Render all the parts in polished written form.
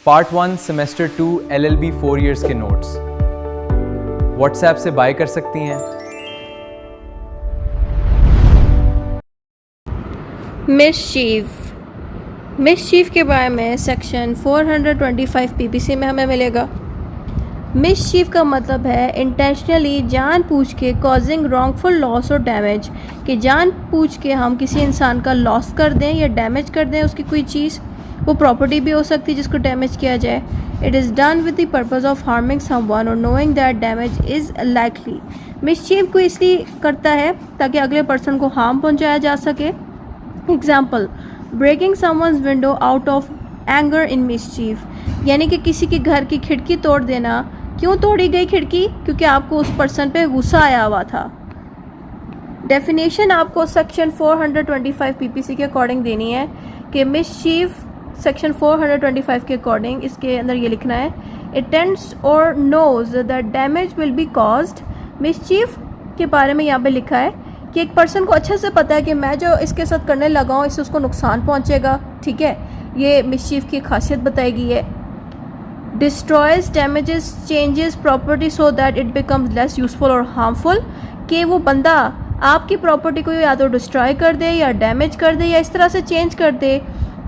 Part 1 semester 2 LLB 4 years के notes WhatsApp से bye कर सकती हैं। मिसचीफ के बारे में सेक्शन 425 PPC में हमें मिलेगा। मिसचीफ का मतलब है इंटेंशनली, जानबूझ के, कॉजिंग रॉन्गफुल लॉस और डैमेज, कि जानबूझ के हम किसी इंसान का लॉस कर दें या डैमेज कर दें उसकी कोई चीज़। वो प्रॉपर्टी भी हो सकती है जिसको डैमेज किया जाए। It is done with the purpose of harming someone और knowing that damage is likely. Mischief को इसलिए करता है ताकि अगले पर्सन को हार्म पहुंचाया जा सके। Example, breaking someone's window out of anger in mischief, यानी कि किसी के घर की खिड़की तोड़ देना। क्यों तोड़ी गई खिड़की? क्योंकि आपको उस पर्सन पे गुस्सा आया हुआ था। डेफिनेशन आपको सेक्शन 425 PPC के अकॉर्डिंग देनी है कि मिसचीफ सेक्शन 425 के अकॉर्डिंग इसके अंदर ये लिखना है, इंटेंड्स और knows that damage will be caused. Mischief के बारे में यहाँ पे लिखा है कि एक पर्सन को अच्छे से पता है कि मैं जो इसके साथ करने लगा हूँ इससे उसको नुकसान पहुँचेगा। ठीक है, ये मिसचीफ की खासियत बताई गई है। Destroys, damages, changes property so that it becomes less useful और हार्मफुल, कि वो बंदा आपकी प्रॉपर्टी को या तो डिस्ट्रॉय कर दे या डैमेज कर दे या इस तरह से चेंज कर दे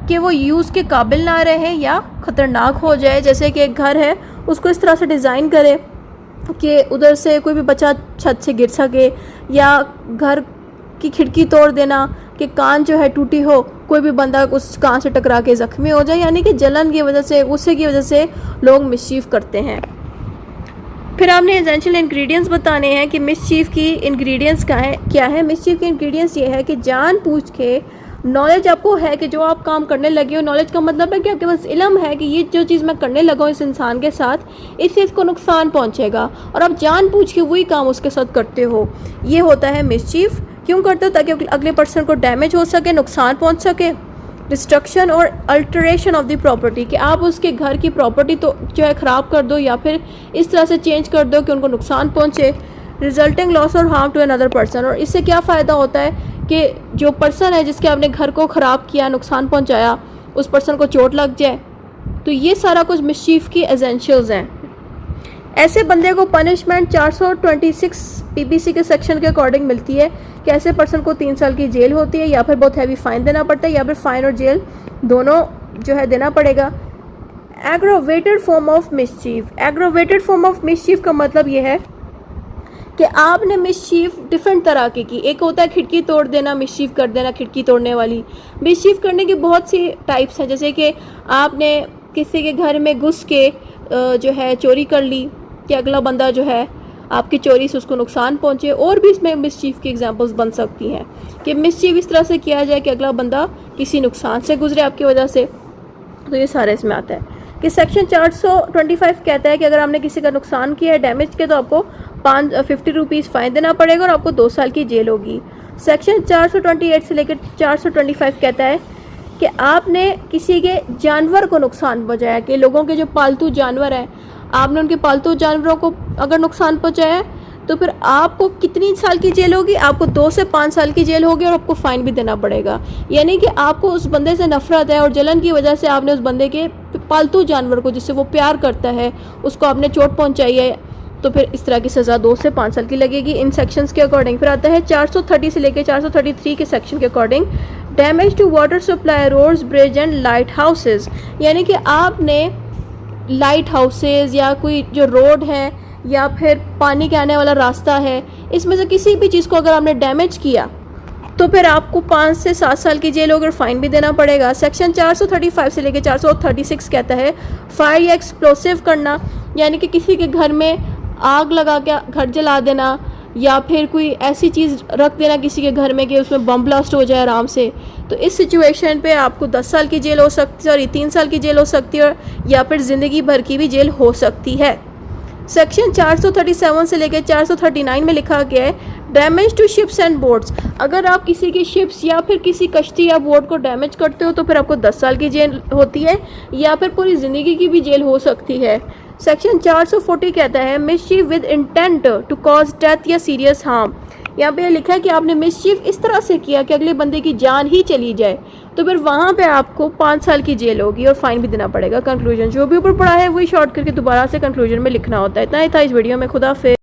कि वो यूज़ के काबिल ना रहे या ख़तरनाक हो जाए। जैसे कि एक घर है, उसको इस तरह से डिज़ाइन करे कि उधर से कोई भी बच्चा छत से गिर सके, या घर की खिड़की तोड़ देना कि कान जो है टूटी हो, कोई भी बंदा उस कान से टकरा के ज़ख्मी हो जाए। यानी कि जलन की वजह से, गुस्से की वजह से लोग मिसचीफ करते हैं। फिर आपने एसेंशियल इंग्रेडिएंट्स बताने हैं कि मिसचीफ की इंग्रेडिएंट्स क्या है। मिसचीफ के इंग्रेडिएंट्स ये है कि जानबूझ के, नॉलेज आपको है कि जो आप काम करने लगे हो, नॉलेज का मतलब है कि आपके पास इल्म है कि ये जो चीज़ मैं करने लगा हूँ इस इंसान के साथ, इससे इसको नुकसान पहुँचेगा, और आप जानबूझ के वही काम उसके साथ करते हो। ये होता है मिसचीफ। क्यों करते हो? ताकि अगले पर्सन को डैमेज हो सके, नुकसान पहुँच सके। डिस्ट्रक्शन और अल्टरेशन ऑफ द प्रॉपर्टी, कि आप उसके घर की प्रॉपर्टी तो जो है ख़राब कर दो या फिर इस तरह से चेंज कर दो कि उनको नुकसान पहुँचे। रिजल्टिंग लॉस और हार्म टू अनदर पर्सन, और इससे क्या फ़ायदा होता है कि जो पर्सन है जिसके आपने घर को ख़राब किया, नुकसान पहुंचाया, उस पर्सन को चोट लग जाए। तो ये सारा कुछ मिसचीफ की एसेंशियल्स हैं। ऐसे बंदे को पनिशमेंट 426 PPC के सेक्शन के अकॉर्डिंग मिलती है कि ऐसे पर्सन को 3 साल की जेल होती है, या फिर बहुत हैवी फ़ाइन देना पड़ता है, या फिर फ़ाइन और जेल दोनों जो है देना पड़ेगा। Aggravated form of mischief. Aggravated form of mischief का मतलब ये है कि आपने मिसचीफ डिफरेंट तरह की। एक होता है खिड़की तोड़ देना, मिसचीफ कर देना, खिड़की तोड़ने वाली। मिसचीफ करने की बहुत सी टाइप्स हैं, जैसे कि आपने किसी के घर में घुस के जो है चोरी कर ली कि अगला बंदा जो है आपकी चोरी से उसको नुकसान पहुंचे। और भी इसमें मिसचीफ की एग्जांपल्स बन सकती हैं कि मिसचीफ इस तरह से किया जाए कि अगला बंदा किसी नुकसान से गुजरे आपकी वजह से। तो ये सारे इसमें आता है कि सेक्शन 425 कहता है कि अगर आपने किसी का नुकसान किया है, डैमेज किया, तो आपको 50 रुपीज़ फ़ाइन देना पड़ेगा और आपको 2 साल की जेल होगी। सेक्शन 428 से लेकर 425 कहता है कि आपने किसी के जानवर को नुकसान पहुंचाया, कि लोगों के जो पालतू जानवर हैं, आपने उनके पालतू जानवरों को अगर नुकसान पहुंचाया तो फिर आपको कितनी साल की जेल होगी? आपको 2 से 5 साल की जेल होगी और आपको फ़ाइन भी देना पड़ेगा। यानी कि आपको उस बंदे से नफरत है और जलन की वजह से आपने उस बंदे के पालतू जानवर को, जिससे वो प्यार करता है, उसको आपने चोट पहुंचाई है, तो फिर इस तरह की सज़ा 2 से 5 साल की लगेगी इन सेक्शंस के अकॉर्डिंग। फिर आता है 430 से लेकर 433 के सेक्शन के according, damage to water supply, roads, bridge and lighthouses. यानी कि आपने लाइट हाउसेज या कोई जो रोड है या फिर पानी के आने वाला रास्ता है, इसमें से किसी भी चीज़ को अगर आपने डैमेज किया तो फिर आपको 5 से 7 साल की जेल होगी और फ़ाइन भी देना पड़ेगा। सेक्शन 435 से लेकर 436 कहता है फायर या एक्सप्लोसिव करना, यानी कि किसी के घर में आग लगा के घर जला देना, या फिर कोई ऐसी चीज़ रख देना किसी के घर में कि उसमें बम ब्लास्ट हो जाए आराम से। तो इस सिचुएशन पे आपको 10 साल की जेल हो सकती है, और 3 साल की जेल हो सकती है, या फिर ज़िंदगी भर की भी जेल हो सकती है। सेक्शन 437 से लेकर 439 में लिखा गया है damage to ships and boats. अगर आप किसी की शिप्स या फिर किसी कश्ती या बोट को डैमेज करते हो तो फिर आपको 10 साल की जेल होती है, या फिर पूरी ज़िंदगी की भी जेल हो सकती है। सेक्शन 440 कहता है mischief with intent to cause death या सीरियस हार्म, यहाँ पे लिखा है कि आपने मिसचीफ इस तरह से किया कि अगले बंदे की जान ही चली जाए, तो फिर वहाँ पे आपको 5 साल की जेल होगी और फाइन भी देना पड़ेगा। कंक्लूजन जो भी ऊपर पढ़ा है वही शॉर्ट करके दोबारा से कंक्लूजन में लिखना होता है। इतना ही था इस वीडियो में। खुदा हाफिज़।